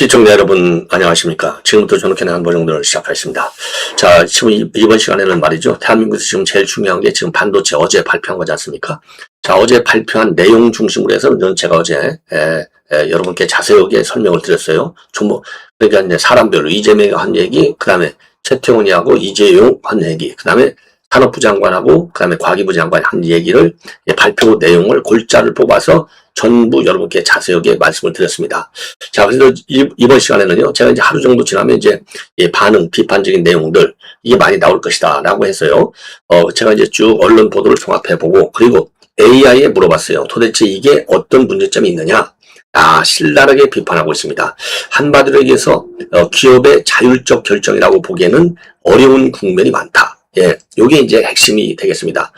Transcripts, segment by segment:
시청자 여러분 안녕하십니까. 지금부터 저는 개나한 보정들을 시작하겠습니다. 자, 지금 이번 시간에는 말이죠. 대한민국에서 지금 제일 중요한 게 지금 반도체 어제 발표한 거지 않습니까? 자, 어제 발표한 내용 중심으로 해서 제가 어제 여러분께 자세하게 설명을 드렸어요. 그러니까 이제 사람별로 이재명이 한 얘기, 그 다음에 최태원이 하고 이재용 한 얘기, 그 다음에 산업부 장관하고 그 다음에 과기부 장관이 한 얘기를 발표 내용을 골자를 뽑아서 전부 여러분께 자세하게 말씀을 드렸습니다. 자, 그래서 이번 시간에는요, 제가 이제 하루 정도 지나면 이제 반응, 비판적인 내용들, 이게 많이 나올 것이다, 라고 해서요, 제가 이제 쭉 언론 보도를 종합해보고, 그리고 AI에 물어봤어요. 도대체 이게 어떤 문제점이 있느냐? 신랄하게 비판하고 있습니다. 한마디로 얘기해서, 기업의 자율적 결정이라고 보기에는 어려운 국면이 많다. 예, 요게 이제 핵심이 되겠습니다.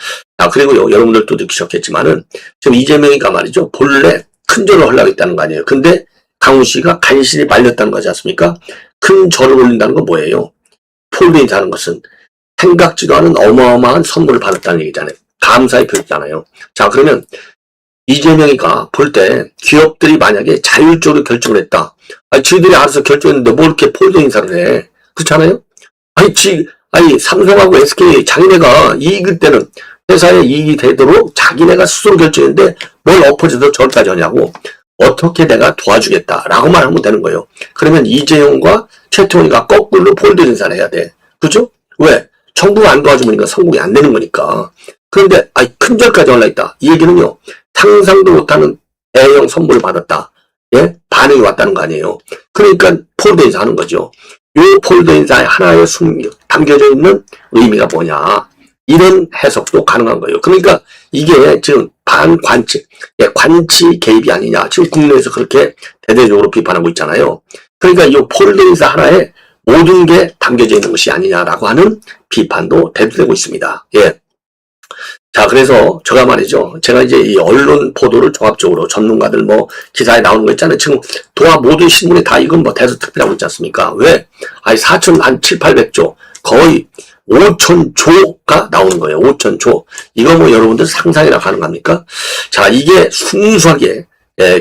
그리고요, 여러분들도 느끼셨겠지만은, 지금 이재명이가 말이죠, 본래 큰 절을 하려고 했다는 거 아니에요. 근데 강훈씨가 간신히 말렸다는 거지 않습니까? 큰 절을 올린다는 건 뭐예요? 폴드인사 하는 것은 생각지도 않은 어마어마한 선물을 받았다는 얘기잖아요. 감사의 표시잖아요. 자, 그러면 이재명이가 볼 때 기업들이 만약에 자율적으로 결정을 했다. 지들이 알아서 결정했는데 뭐 이렇게 폴드 인사를 해. 그렇잖아요? 삼성하고 SK 자기네가 이익일 때는 회사에 이익이 되도록 자기네가 스스로 결정했는데 뭘 엎어져서 저까지 하냐고. 어떻게 내가 도와주겠다라고만 하면 되는 거예요. 그러면 이재용과 최태원이가 거꾸로 폴드 인사를 해야 돼. 그죠? 왜? 정부가 안 도와주면 성공이 안 되는 거니까. 그런데 큰 절까지 올라있다. 이 얘기는요. 상상도 못하는 대형 선물을 받았다. 예? 반응이 왔다는 거 아니에요. 그러니까 폴드 인사 하는 거죠. 요 폴드 인사에 하나에 담겨져 있는 의미가 뭐냐. 이런 해석도 가능한 거예요. 그러니까 이게 지금 반관치, 관치 개입이 아니냐. 지금 국내에서 그렇게 대대적으로 비판하고 있잖아요. 그러니까 이 폴드 인사 하나에 모든 게 담겨져 있는 것이 아니냐라고 하는 비판도 대두되고 있습니다. 예. 자, 그래서 제가 말이죠. 제가 이제 이 언론 보도를 종합적으로 전문가들 기사에 나오는 거 있잖아요. 지금 도화 모든 신문에 다 이건 대서특필하고 있지 않습니까? 왜? 7,800조. 거의 5,000조가 나오는 거예요. 5,000조. 이거 여러분들 상상이나 가능합니까? 자, 이게 순수하게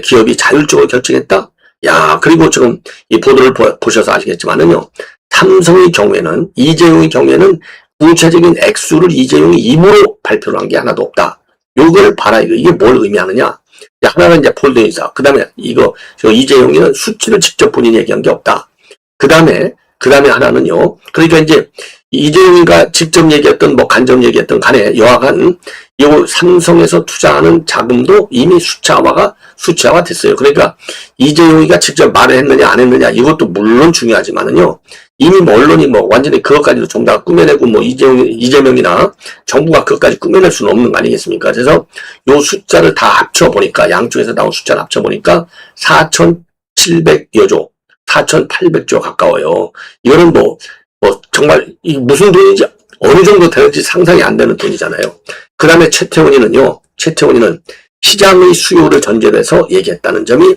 기업이 자율적으로 결정했다? 야, 그리고 지금 이 보도를 보셔서 아시겠지만은요. 삼성의 경우에는, 이재용의 경우에는 구체적인 액수를 이재용이 입으로 발표를 한 게 하나도 없다. 요걸 봐라. 이게 뭘 의미하느냐? 하나는 이제 폴드 인사. 그 다음에 이재용이는 수치를 직접 본인이 얘기한 게 없다. 그 다음에 하나는요. 그러니까 이제 이재용이가 직접 얘기했던 간접 얘기했던 간에 여하간 요 삼성에서 투자하는 자금도 이미 수치화가 됐어요. 그러니까 이재용이가 직접 말을 했느냐 안 했느냐 이것도 물론 중요하지만은요. 이미 언론이 완전히 그것까지도 정답 꾸며내고 이재명이나 정부가 그것까지 꾸며낼 수는 없는 거 아니겠습니까? 그래서 요 숫자를 다 합쳐보니까 양쪽에서 나온 숫자를 합쳐보니까 4,700여 조, 4,800조 가까워요. 이거는 정말 무슨 돈인지 어느 정도 되는지 상상이 안 되는 돈이잖아요. 그 다음에 최태원이는 시장의 수요를 전제로 해서 얘기했다는 점이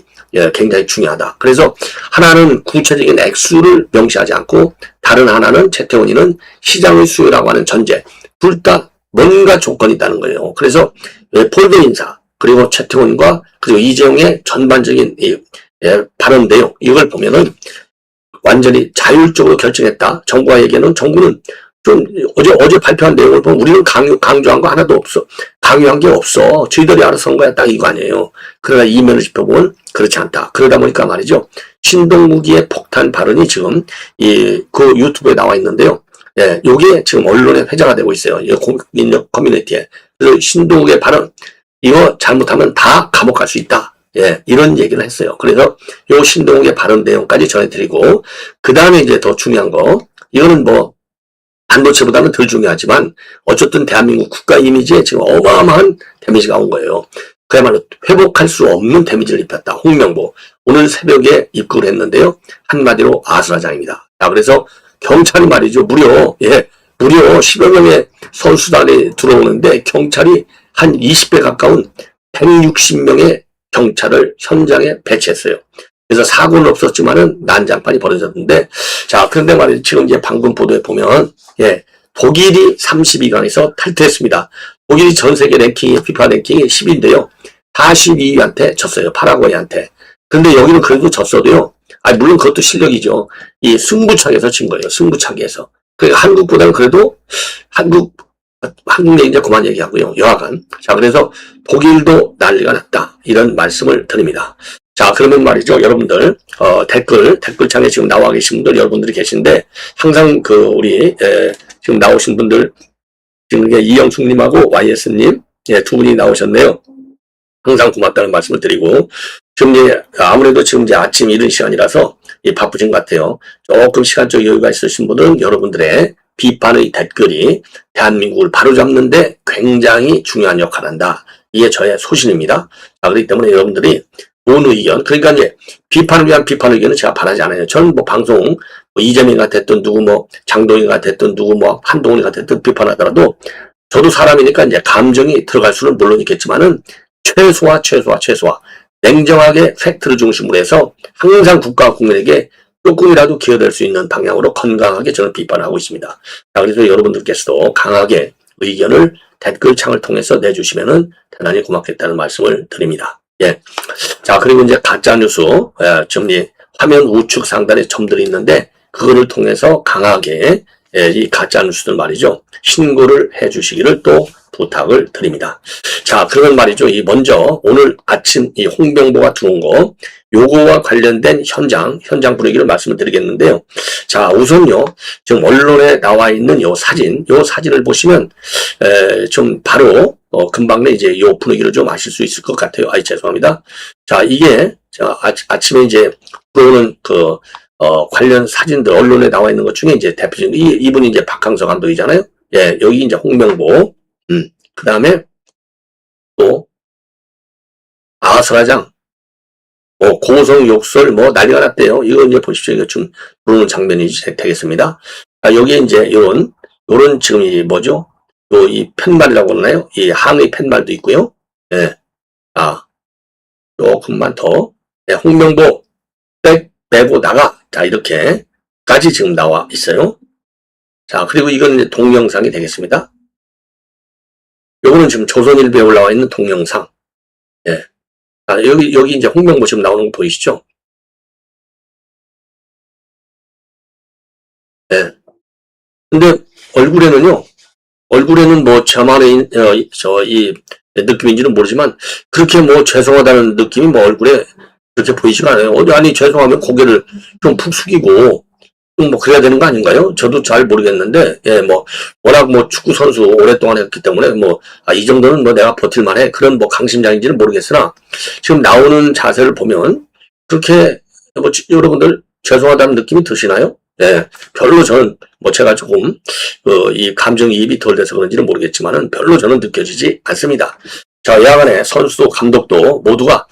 굉장히 중요하다. 그래서 하나는 구체적인 액수를 명시하지 않고 다른 하나는 최태원이는 시장의 수요라고 하는 전제. 둘 다 뭔가 조건이 있다는 거예요. 그래서 폴드 인사 그리고 최태원과 그리고 이재용의 전반적인 발언 내용 이걸 보면은 완전히 자율적으로 결정했다. 정부가 얘기하는 정부는 좀 어제 발표한 내용을 보면 우리는 강조한 거 하나도 없어. 강요한 게 없어. 저희들이 알아서 한 거야. 딱 이거 아니에요. 그러나 이면을 짚어보면 그렇지 않다. 그러다 보니까 말이죠. 신동국이의 폭탄 발언이 지금 그 유튜브에 나와 있는데요. 예, 요게 지금 언론에 회자가 되고 있어요. 이 국민적 커뮤니티에. 그래서 신동국의 발언 이거 잘못하면 다 감옥 갈 수 있다. 예, 이런 얘기를 했어요. 그래서 요 신동국의 발언 내용까지 전해드리고 그 다음에 이제 더 중요한 거 이거는 반도체보다는 덜 중요하지만 어쨌든 대한민국 국가 이미지에 지금 어마어마한 데미지가 온 거예요. 그야말로 회복할 수 없는 데미지를 입혔다. 홍명보 오늘 새벽에 입국을 했는데요. 한마디로 아수라장입니다. 자, 그래서 경찰이 말이죠. 무려 10여 명의 선수단이 들어오는데 경찰이 한 20배 가까운 160명의 경찰을 현장에 배치했어요. 그래서 사고는 없었지만은 난장판이 벌어졌는데, 자, 그런데 말이죠. 지금 이제 방금 보도에 보면, 독일이 32강에서 탈퇴했습니다. 독일이 전 세계 피파 랭킹이 10위인데요. 42위한테 졌어요. 파라과이한테. 근데 여기는 그래도 졌어도요. 물론 그것도 실력이죠. 이 승부차기에서 진 거예요. 승부차기에서. 그러니까 한국보다는 그래도 한국 얘기 이제 그만 얘기하고요. 여하간. 자, 그래서 독일도 난리가 났다. 이런 말씀을 드립니다. 자, 그러면 말이죠. 여러분들, 댓글창에 지금 나와 계신 분들, 여러분들이 계신데, 항상 우리, 지금 나오신 분들, 지금 이영숙님하고 YS님, 두 분이 나오셨네요. 항상 고맙다는 말씀을 드리고, 지금 아무래도 지금 아침 이른 시간이라서 바쁘신 것 같아요. 조금 시간적 여유가 있으신 분은 여러분들의 비판의 댓글이 대한민국을 바로잡는데 굉장히 중요한 역할을 한다. 이게 저의 소신입니다. 자, 그렇기 때문에 여러분들이 좋은 의견, 그러니까 이제 비판을 위한 비판 의견은 제가 바라지 않아요. 저는 방송, 이재명이가 됐든 누구 장동희가 됐든 누구 한동훈이가 됐든 비판하더라도 저도 사람이니까 이제 감정이 들어갈 수는 물론 있겠지만은 최소화. 냉정하게 팩트를 중심으로 해서 항상 국가와 국민에게 조금이라도 기여될 수 있는 방향으로 건강하게 저는 비판하고 있습니다. 자, 그래서 여러분들께서도 강하게 의견을 댓글창을 통해서 내주시면은 대단히 고맙겠다는 말씀을 드립니다. 예. 자, 그리고 이제 가짜뉴스, 화면 우측 상단에 점들이 있는데, 그거를 통해서 강하게, 이 가짜뉴스들 말이죠. 신고를 해 주시기를 또 부탁을 드립니다. 자, 그러면 말이죠. 먼저 오늘 아침 이 홍명보가 들어온 거, 요거와 관련된 현장 분위기를 말씀을 드리겠는데요. 자, 우선요, 지금 언론에 나와 있는 요 사진을 보시면, 좀 바로, 금방 내 이제 요 분위기를 좀 아실 수 있을 것 같아요. 죄송합니다. 자, 이게, 아침에 이제 들어오는 관련 사진들, 언론에 나와 있는 것 중에 이제 대표적인, 이분이 이제 박항서 감독이잖아요. 예, 여기 이제 홍명보, 그 다음에 또, 아수라장, 고성 욕설, 난리가 났대요. 이거 이제 보십시오. 이거 좀 부르는 장면이 되겠습니다. 자, 여기에 이제 요런 지금 이 팻말이라고 하나요? 이 항의 팻말도 있고요. 예. 조금만 더. 예, 홍명보, 빼고 나가. 자, 이렇게까지 지금 나와 있어요. 자, 그리고 이건 이제 동영상이 되겠습니다. 요거는 지금 조선일보에 올라와 있는 동영상. 예. 자, 여기 이제 홍명보 지금 나오는 거 보이시죠? 예. 근데 얼굴에는 저만의, 이 느낌인지는 모르지만, 그렇게 죄송하다는 느낌이 얼굴에 그렇게 보이지가 않아요. 아니, 죄송하면 고개를 좀 푹 숙이고, 그래야 되는 거 아닌가요? 저도 잘 모르겠는데, 예, 워낙 축구 선수 오랫동안 했기 때문에, 이 정도는 내가 버틸만해. 그런 강심장인지는 모르겠으나, 지금 나오는 자세를 보면, 그렇게, 여러분들 죄송하다는 느낌이 드시나요? 예, 별로 저는, 제가 조금, 이 감정이입이 덜 돼서 그런지는 모르겠지만은, 별로 저는 느껴지지 않습니다. 자, 야간에 선수도 감독도 모두가,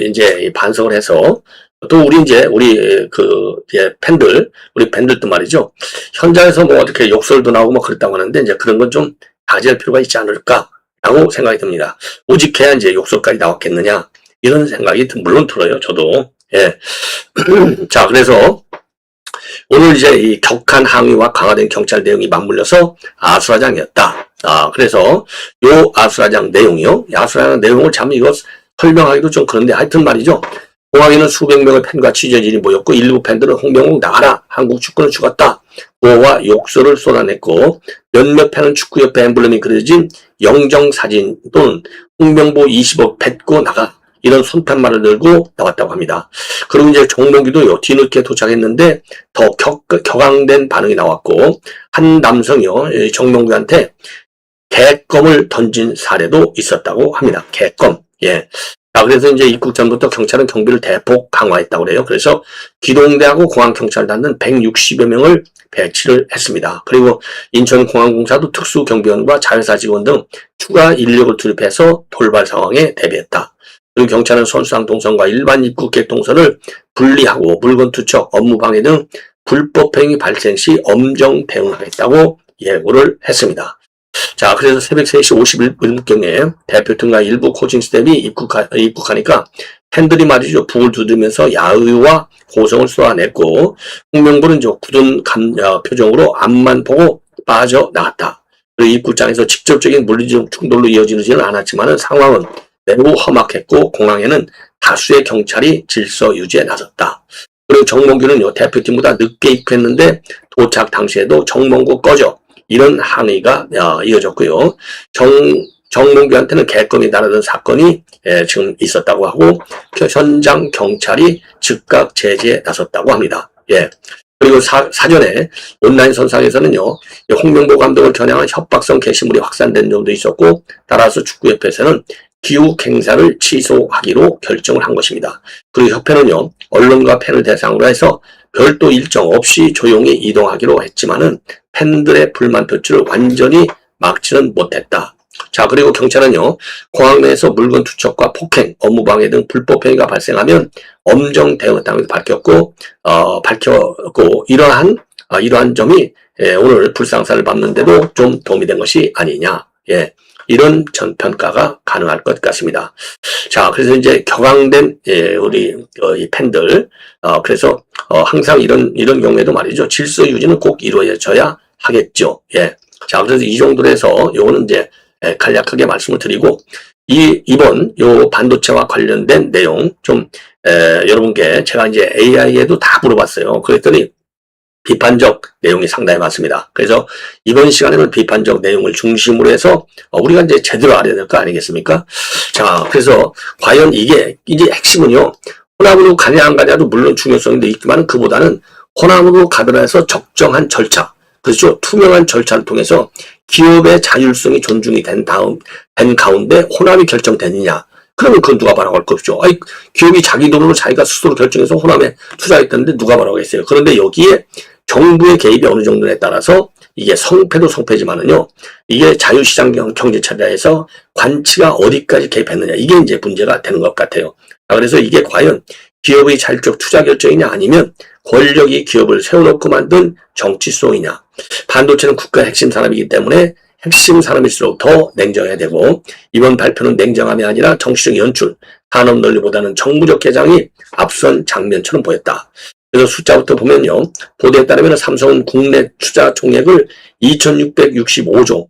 이제 반성을 해서, 또 우리 팬들도 말이죠. 현장에서 어떻게 욕설도 나오고 그랬다고 하는데, 이제 그런 건 좀 자제할 필요가 있지 않을까라고 생각이 듭니다. 오직 해야 이제 욕설까지 나왔겠느냐, 이런 생각이 물론 들어요. 저도. 예. 자, 그래서 오늘 이제 이 격한 항의와 강화된 경찰 대응이 맞물려서 아수라장이었다. 그래서 요 아수라장 내용이요. 아수라장 내용을 참 이거 설명하기도 좀 그런데 하여튼 말이죠. 공항에는 수백 명의 팬과 취재진이 모였고 일부 팬들은 홍명보 나가라, 한국 축구는 죽었다, 구호와 욕설을 쏟아냈고 몇몇 팬은 축구협회 엠블럼이 그려진 영정사진 또는 홍명보 20억 뱉고 나가 이런 손팻말을 들고 나왔다고 합니다. 그리고 이제 정몽규도 뒤늦게 도착했는데 더 격앙된 반응이 나왔고 한 남성이요 정몽규한테 개껌을 던진 사례도 있었다고 합니다. 개껌. 예. 자, 그래서 이제 입국 전부터 경찰은 경비를 대폭 강화했다고 그래요. 그래서 기동대하고 공항경찰단은 160여 명을 배치를 했습니다. 그리고 인천공항공사도 특수경비원과 자회사 직원 등 추가 인력을 투입해서 돌발 상황에 대비했다. 그리고 경찰은 선수상 동선과 일반 입국객 동선을 분리하고 물건 투척, 업무 방해 등 불법 행위 발생 시 엄정 대응하겠다고 예고를 했습니다. 자, 그래서 새벽 3시 51분경에 대표팀과 일부 코칭 스텝이 입국하니까 팬들이 말이죠. 북을 두드리면서 야유와 고성을 쏟아냈고 홍명보는 굳은 표정으로 앞만 보고 빠져나갔다. 그리고 입국장에서 직접적인 물리적 충돌로 이어지지는 않았지만 상황은 매우 험악했고 공항에는 다수의 경찰이 질서 유지에 나섰다. 그리고 정몽규는요, 대표팀보다 늦게 입회했는데 도착 당시에도 정몽구 꺼져. 이런 항의가 이어졌고요. 정몽규한테는 개껌이 날아든 사건이 지금 있었다고 하고 현장 경찰이 즉각 제지에 나섰다고 합니다. 예. 그리고 사전에 온라인 선상에서는요, 홍명보 감독을 겨냥한 협박성 게시물이 확산된 점도 있었고, 따라서 축구협회에서는 기욱 행사를 취소하기로 결정을 한 것입니다. 그리고 협회는요, 언론과 팬을 대상으로 해서 별도 일정 없이 조용히 이동하기로 했지만은 팬들의 불만 표출을 완전히 막지는 못했다. 자, 그리고 경찰은요, 공항 내에서 물건 투척과 폭행, 업무방해 등 불법 행위가 발생하면 엄정 대응했다고 밝혔고, 이러한 점이 오늘 불상사를 밟는데도 좀 도움이 된 것이 아니냐. 예. 이런 평가가 가능할 것 같습니다. 자, 그래서 이제 격앙된, 우리, 이 팬들, 그래서, 항상 이런 경우에도 말이죠. 질서 유지는 꼭 이루어져야 하겠죠. 예. 자, 그래서 이 정도로 해서 요거는 이제 간략하게 말씀을 드리고, 이번 요 반도체와 관련된 내용 좀, 여러분께 제가 이제 AI에도 다 물어봤어요. 그랬더니, 비판적 내용이 상당히 많습니다. 그래서 이번 시간에는 비판적 내용을 중심으로 해서 우리가 이제 제대로 알아야 될 거 아니겠습니까? 자, 그래서 과연 이게 이제 핵심은요. 호남으로 가냐 안 가냐도 물론 중요성도 있지만 그보다는 호남으로 가더라 해서 적정한 절차, 그렇죠? 투명한 절차를 통해서 기업의 자율성이 존중이 된 가운데 호남이 결정되느냐? 그러면 그건 누가 바라고 거 없죠. 아니, 기업이 자기 돈으로 자기가 스스로 결정해서 호남에 투자했다는데 누가 바라고 했어요. 그런데 여기에 정부의 개입이 어느 정도에 따라서 이게 성패도 성패지만은요, 이게 자유시장 경제체제에서 관치가 어디까지 개입했느냐, 이게 이제 문제가 되는 것 같아요. 그래서 이게 과연 기업의 자율적 투자 결정이냐, 아니면 권력이 기업을 세워놓고 만든 정치 수용이냐. 반도체는 국가의 핵심 산업이기 때문에 핵심 산업일수록 더 냉정해야 되고, 이번 발표는 냉정함이 아니라 정치적 연출, 산업 논리보다는 정부적 개장이 앞선 장면처럼 보였다. 그래서 숫자부터 보면요. 보도에 따르면 삼성은 국내 투자 총액을 2,655조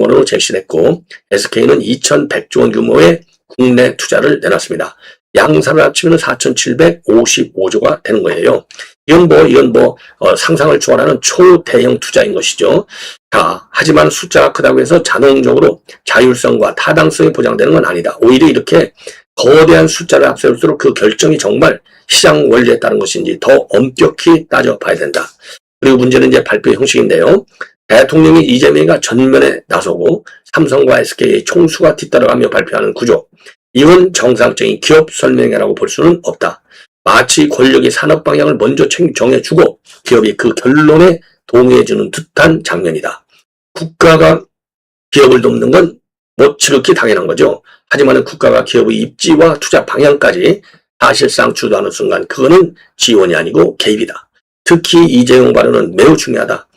원으로 제시했고, SK는 2,100조 원 규모의 국내 투자를 내놨습니다. 양사를 합치면 4,755조가 되는 거예요. 이건 상상을 초월하는 초대형 투자인 것이죠. 자, 하지만 숫자가 크다고 해서 자동적으로 자율성과 타당성이 보장되는 건 아니다. 오히려 이렇게 거대한 숫자를 앞세울수록 그 결정이 정말 시장 원리에 따른 것인지 더 엄격히 따져봐야 된다. 그리고 문제는 이제 발표 형식인데요. 대통령이 이재명이가 전면에 나서고 삼성과 SK의 총수가 뒤따라가며 발표하는 구조. 이건 정상적인 기업 설명회라고 볼 수는 없다. 마치 권력이 산업 방향을 먼저 정해주고 기업이 그 결론에 동의해주는 듯한 장면이다. 국가가 기업을 돕는 건 지극히 당연한 거죠. 하지만 국가가 기업의 입지와 투자 방향까지 사실상 주도하는 순간 그거는 지원이 아니고 개입이다. 특히 이재용 발언은 매우 중요하다.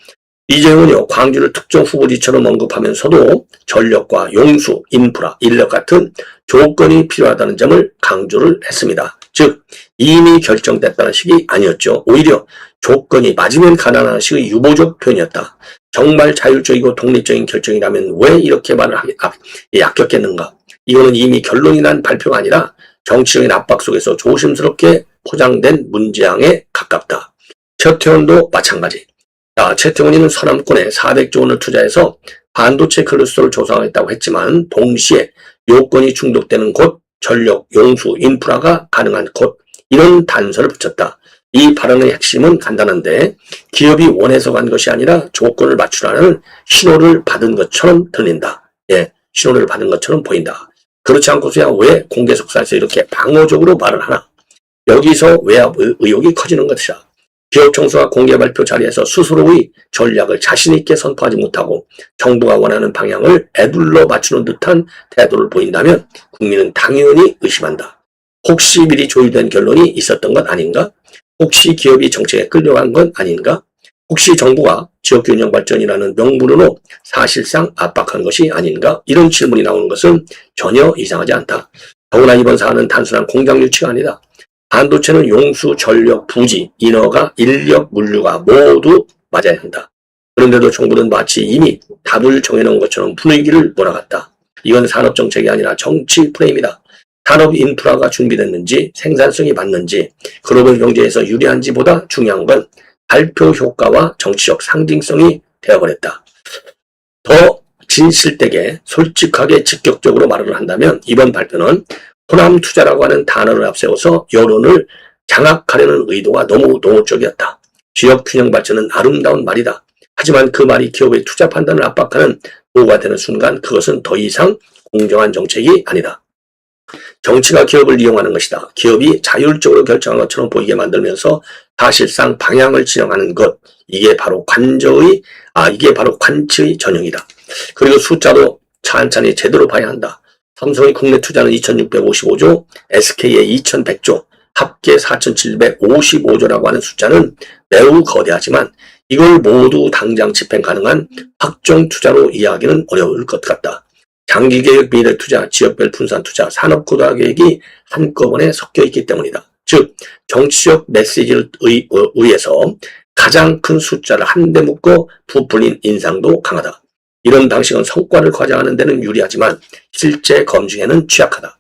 이재용은요, 광주를 특정 후보지처럼 언급하면서도 전력과 용수, 인프라, 인력 같은 조건이 필요하다는 점을 강조를 했습니다. 즉, 이미 결정됐다는 식이 아니었죠. 오히려 조건이 맞으면 가능한 식의 유보적 표현이었다. 정말 자율적이고 독립적인 결정이라면 왜 이렇게 말을 아꼈겠는가? 이거는 이미 결론이 난 발표가 아니라 정치적인 압박 속에서 조심스럽게 포장된 문제양에 가깝다. 최태원도 마찬가지. 최태원이는 서남권에 400조 원을 투자해서 반도체 클러스터를 조성하겠다고 했지만 동시에 요건이 충족되는 곳, 전력, 용수, 인프라가 가능한 곳, 이런 단서를 붙였다. 이 발언의 핵심은 간단한데 기업이 원해서 간 것이 아니라 조건을 맞추라는 신호를 받은 것처럼 들린다. 예, 신호를 받은 것처럼 보인다. 그렇지 않고서야 왜 공개석사에서 이렇게 방어적으로 말을 하나? 여기서 외압 의혹이 커지는 것이다. 기업 총수가 공개 발표 자리에서 스스로의 전략을 자신 있게 선포하지 못하고 정부가 원하는 방향을 애둘러 맞추는 듯한 태도를 보인다면 국민은 당연히 의심한다. 혹시 미리 조율된 결론이 있었던 것 아닌가? 혹시 기업이 정책에 끌려간 건 아닌가? 혹시 정부가 지역균형 발전이라는 명분으로 사실상 압박한 것이 아닌가? 이런 질문이 나오는 것은 전혀 이상하지 않다. 더구나 이번 사안은 단순한 공장 유치가 아니다. 반도체는 용수, 전력, 부지, 인허가, 인력, 물류가 모두 맞아야 한다. 그런데도 정부는 마치 이미 답을 정해놓은 것처럼 분위기를 몰아갔다. 이건 산업정책이 아니라 정치 프레임이다. 산업 인프라가 준비됐는지 생산성이 맞는지 글로벌 경제에서 유리한지보다 중요한 건 발표 효과와 정치적 상징성이 되어버렸다. 더 진실되게 솔직하게 직격적으로 말을 한다면 이번 발표는 호남 투자라고 하는 단어를 앞세워서 여론을 장악하려는 의도가 너무 노골적이었다. 지역 균형 발전은 아름다운 말이다. 하지만 그 말이 기업의 투자 판단을 압박하는 도구가 되는 순간 그것은 더 이상 공정한 정책이 아니다. 정치가 기업을 이용하는 것이다. 기업이 자율적으로 결정한 것처럼 보이게 만들면서 사실상 방향을 지정하는 것. 이게 바로 관치의 전형이다. 그리고 숫자도 찬찬히 제대로 봐야 한다. 삼성의 국내 투자는 2655조, SK의 2100조, 합계 4755조라고 하는 숫자는 매우 거대하지만 이걸 모두 당장 집행 가능한 확정 투자로 이해하기는 어려울 것 같다. 장기계획, 미래투자, 지역별 분산투자, 산업고도화 계획이 한꺼번에 섞여 있기 때문이다. 즉 정치적 메시지를 의해서 가장 큰 숫자를 한데 묶어 부풀린 인상도 강하다. 이런 방식은 성과를 과장하는 데는 유리하지만 실제 검증에는 취약하다.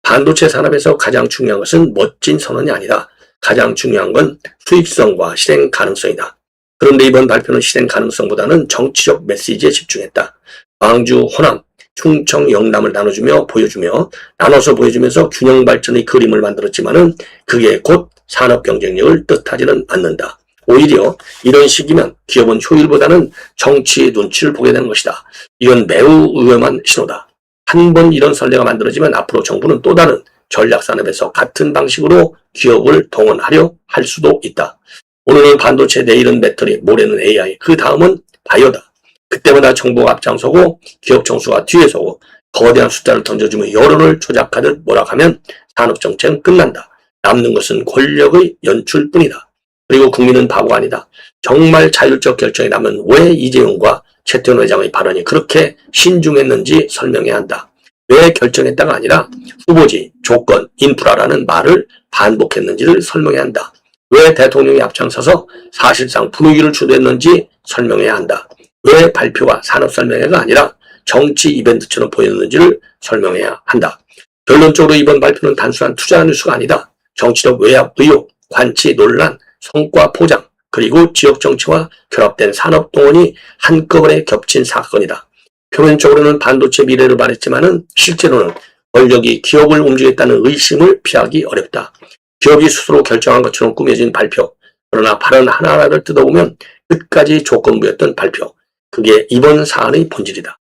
반도체 산업에서 가장 중요한 것은 멋진 선언이 아니다. 가장 중요한 건 수익성과 실행 가능성이다. 그런데 이번 발표는 실행 가능성보다는 정치적 메시지에 집중했다. 광주, 호남, 충청, 영남을 나눠서 보여주면서 균형 발전의 그림을 만들었지만은 그게 곧 산업 경쟁력을 뜻하지는 않는다. 오히려 이런 식이면 기업은 효율보다는 정치의 눈치를 보게 되는 것이다. 이건 매우 위험한 신호다. 한 번 이런 선례가 만들어지면 앞으로 정부는 또 다른 전략산업에서 같은 방식으로 기업을 동원하려 할 수도 있다. 오늘은 반도체, 내일은 배터리, 모레는 AI, 그 다음은 바이오다. 그때마다 정부가 앞장서고 기업 정수가 뒤에 서고 거대한 숫자를 던져주며 여론을 조작하듯 몰아가면 산업정책은 끝난다. 남는 것은 권력의 연출뿐이다. 그리고 국민은 바보가 아니다. 정말 자율적 결정이 나면 왜 이재용과 최태원 회장의 발언이 그렇게 신중했는지 설명해야 한다. 왜 결정했다가 아니라 후보지, 조건, 인프라라는 말을 반복했는지를 설명해야 한다. 왜 대통령이 앞장서서 사실상 분위기를 주도했는지 설명해야 한다. 왜 발표가 산업 설명회가 아니라 정치 이벤트처럼 보였는지를 설명해야 한다. 결론적으로 이번 발표는 단순한 투자 뉴스가 아니다. 정치적 외압, 의혹, 관치, 논란, 성과 포장, 그리고 지역 정치와 결합된 산업 동원이 한꺼번에 겹친 사건이다. 표면적으로는 반도체 미래를 말했지만은 실제로는 권력이 기업을 움직였다는 의심을 피하기 어렵다. 기업이 스스로 결정한 것처럼 꾸며진 발표. 그러나 발언 하나하나를 뜯어보면 끝까지 조건부였던 발표. 그게 이번 사안의 본질이다.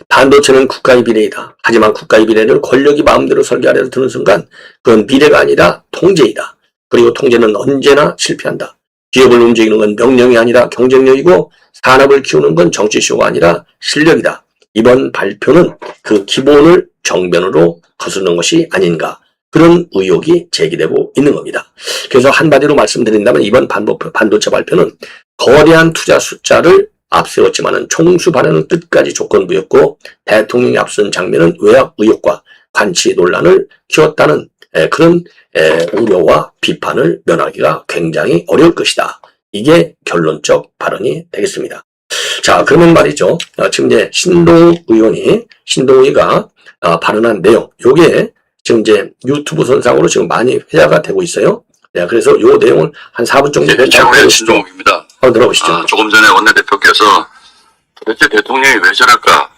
반도체는 국가의 미래이다. 하지만 국가의 미래를 권력이 마음대로 설계하려 드는 순간 그건 미래가 아니라 통제이다. 그리고 통제는 언제나 실패한다. 기업을 움직이는 건 명령이 아니라 경쟁력이고 산업을 키우는 건 정치쇼가 아니라 실력이다. 이번 발표는 그 기본을 정면으로 거스르는 것이 아닌가. 그런 의혹이 제기되고 있는 겁니다. 그래서 한마디로 말씀드린다면 이번 반도체 발표는 거대한 투자 숫자를 앞세웠지만은 총수 발언은 끝까지 조건부였고 대통령이 앞선 장면은 외압 의혹과 관치 논란을 키웠다는 그런 우려와 비판을 면하기가 굉장히 어려울 것이다. 이게 결론적 발언이 되겠습니다. 자, 그러면 말이죠. 지금 이제 신동욱 의원이가 발언한 내용, 요게 지금 이제 유튜브 선상으로 지금 많이 회자가 되고 있어요. 네, 그래서 요 내용을 한 4분 정도 최고의 신동욱입니다. 들어보시죠. 조금 전에 원내대표께서 도대체 대통령이 왜 저럴까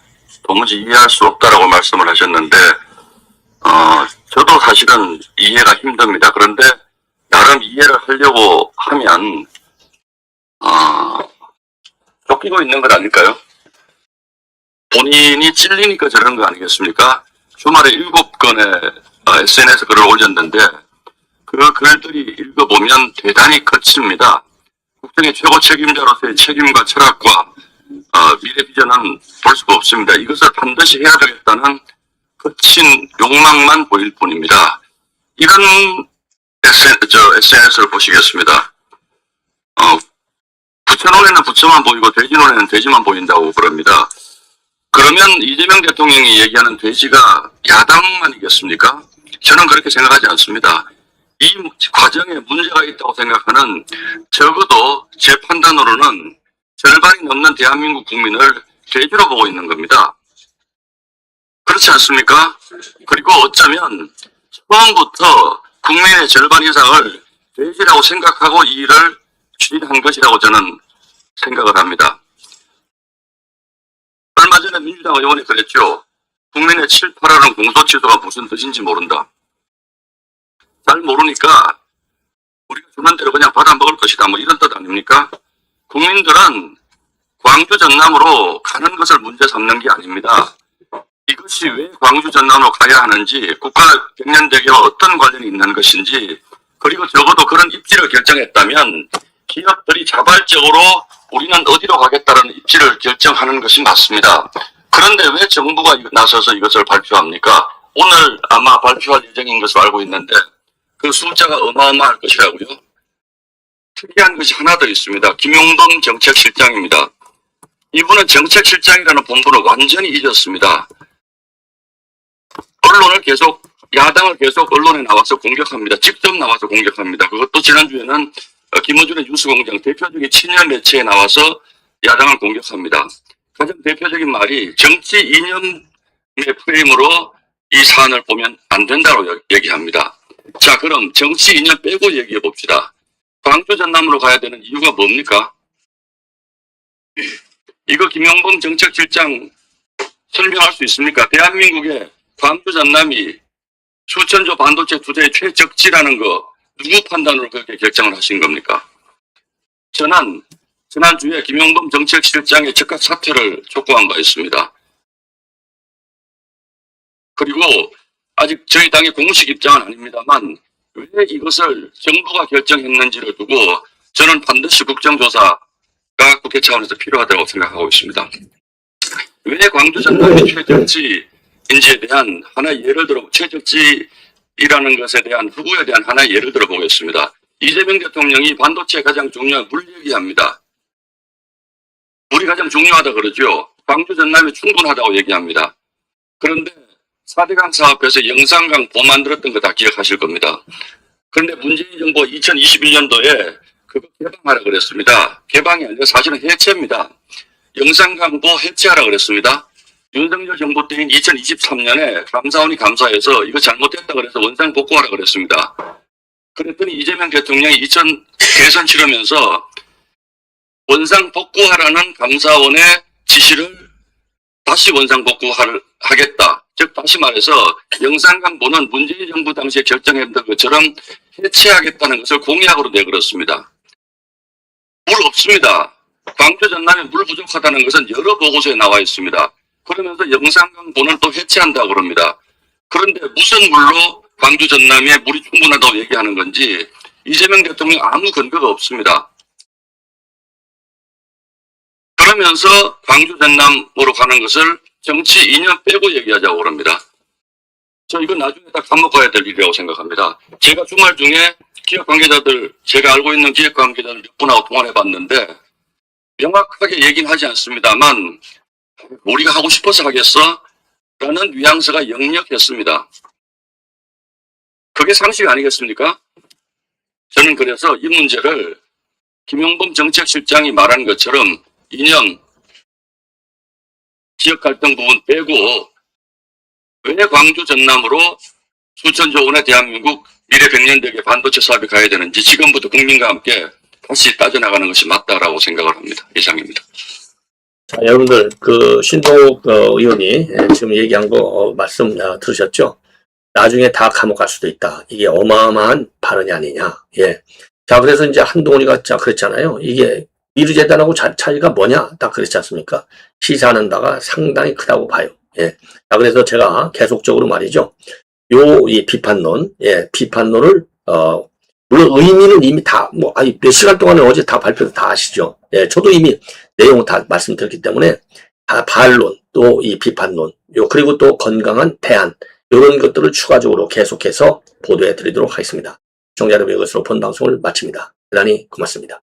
도무지 이해할 수 없다라고 말씀을 하셨는데 저도 사실은 이해가 힘듭니다. 그런데 나름 이해를 하려고 하면 쫓기고 있는 것 아닐까요? 본인이 찔리니까 저런 거 아니겠습니까? 주말에 7건의 SNS 글을 올렸는데 그 글들이 읽어보면 대단히 거칩니다. 국정의 최고 책임자로서의 책임과 철학과 미래 비전은 볼 수가 없습니다. 이것을 반드시 해야 되겠다는 거친 욕망만 보일 뿐입니다. 이런 SNS를 보시겠습니다. 부처론에는 부처만 보이고 돼지론에는 돼지만 보인다고 그럽니다. 그러면 이재명 대통령이 얘기하는 돼지가 야당만이겠습니까? 저는 그렇게 생각하지 않습니다. 이 과정에 문제가 있다고 생각하는 적어도 제 판단으로는 절반이 넘는 대한민국 국민을 돼지로 보고 있는 겁니다. 그렇지 않습니까? 그리고 어쩌면 처음부터 국민의 절반 이상을 돼지라고 생각하고 이 일을 추진한 것이라고 저는 생각을 합니다. 얼마 전에 민주당 의원이 그랬죠. 국민의 7, 8하는 공소취소가 무슨 뜻인지 모른다. 잘 모르니까 우리가 주는 대로 그냥 받아먹을 것이다. 뭐 이런 뜻 아닙니까? 국민들은 광주 전남으로 가는 것을 문제 삼는 게 아닙니다. 이것이 왜 광주 전남으로 가야 하는지, 국가 경련대계와 어떤 관련이 있는 것인지, 그리고 적어도 그런 입지를 결정했다면 기업들이 자발적으로 우리는 어디로 가겠다는 입지를 결정하는 것이 맞습니다. 그런데 왜 정부가 나서서 이것을 발표합니까? 오늘 아마 발표할 예정인 것으로 알고 있는데 그 숫자가 어마어마할 것이라고요. 특이한 것이 하나 더 있습니다. 김용범 정책실장입니다. 이분은 정책실장이라는 본분을 완전히 잊었습니다. 언론을 계속, 야당을 계속 언론에 나와서 공격합니다. 직접 나와서 공격합니다. 그것도 지난주에는 김어준의 뉴스공장 대표적인 친일 매체에 나와서 야당을 공격합니다. 가장 대표적인 말이 정치 이념의 프레임으로 이 사안을 보면 안 된다고 얘기합니다. 자, 그럼 정치 이념 빼고 얘기해 봅시다. 광주 전남으로 가야 되는 이유가 뭡니까? 이거 김용범 정책실장 설명할 수 있습니까? 대한민국의 광주 전남이 수천조 반도체 투자의 최적지라는 거 누구 판단으로 그렇게 결정을 하신 겁니까? 저는 지난주에 김용범 정책실장의 즉각 사퇴를 촉구한 바 있습니다. 그리고 아직 저희 당의 공식 입장은 아닙니다만 왜 이것을 정부가 결정했는지를 두고 저는 반드시 국정조사가 국회 차원에서 필요하다고 생각하고 있습니다. 왜 광주 전남이 최적지인지에 대한 하나의 예를 들어, 최적지라는 것에 대한 후보에 대한 하나의 예를 들어보겠습니다. 이재명 대통령이 반도체에 가장 중요한 물 얘기합니다. 물이 가장 중요하다 그러죠. 광주 전남이 충분하다고 얘기합니다. 그런데 4대강 사업에서 영산강 보 만들었던 거 다 기억하실 겁니다. 그런데 문재인 정부 2021년도에 그거 개방하라 그랬습니다. 개방이 아니라 사실은 해체입니다. 영산강 보 해체하라 그랬습니다. 윤석열 정부 때인 2023년에 감사원이 감사해서 이거 잘못됐다 그래서 원상 복구하라 그랬습니다. 그랬더니 이재명 대통령이 대선 치르면서 원상 복구하라는 감사원의 지시를 다시 원상 복구하겠다. 즉 다시 말해서 영산강보는 문재인 정부 당시에 결정했던 것처럼 해체하겠다는 것을 공약으로 내걸었습니다. 물 없습니다. 광주 전남에 물 부족하다는 것은 여러 보고서에 나와 있습니다. 그러면서 영산강보는 또 해체한다고 그럽니다. 그런데 무슨 물로 광주 전남에 물이 충분하다고 얘기하는 건지 이재명 대통령 아무 근거가 없습니다. 그러면서 광주 전남으로 가는 것을 정치 이념 빼고 얘기하자고 그럽니다. 저 이건 나중에 다 감옥가야 될 일이라고 생각합니다. 제가 주말 중에 기업 관계자들, 제가 알고 있는 기업 관계자들 몇 분하고 통화를 해봤는데 명확하게 얘기는 하지 않습니다만 우리가 하고 싶어서 하겠어? 라는 뉘앙스가 역력했습니다. 그게 상식 아니겠습니까? 저는 그래서 이 문제를 김용범 정책실장이 말한 것처럼 이념, 지역 갈등 부분 빼고 왜 광주 전남으로 수천조 원의 대한민국 미래 100년대계 반도체 사업이 가야 되는지 지금부터 국민과 함께 다시 따져나가는 것이 맞다라고 생각을 합니다. 이상입니다. 자, 여러분들 신동욱 의원이 지금 얘기한 거 말씀 들으셨죠? 나중에 다 감옥 갈 수도 있다. 이게 어마어마한 발언이 아니냐. 예. 자, 그래서 이제 한동훈이가 그랬잖아요. 이게 미르재단하고 차이가 뭐냐? 딱 그랬지 않습니까? 시사하는 바가 상당히 크다고 봐요. 예. 자, 그래서 제가 계속적으로 말이죠. 이 비판론, 예, 비판론을, 물론 의미는 이미 몇 시간 동안에 어제 다 발표도 다 아시죠? 예, 저도 이미 내용을 다 말씀드렸기 때문에, 반론, 또 이 비판론, 그리고 또 건강한 대안, 이런 것들을 추가적으로 계속해서 보도해 드리도록 하겠습니다. 시청자 여러분, 이것으로 본 방송을 마칩니다. 대단히 고맙습니다.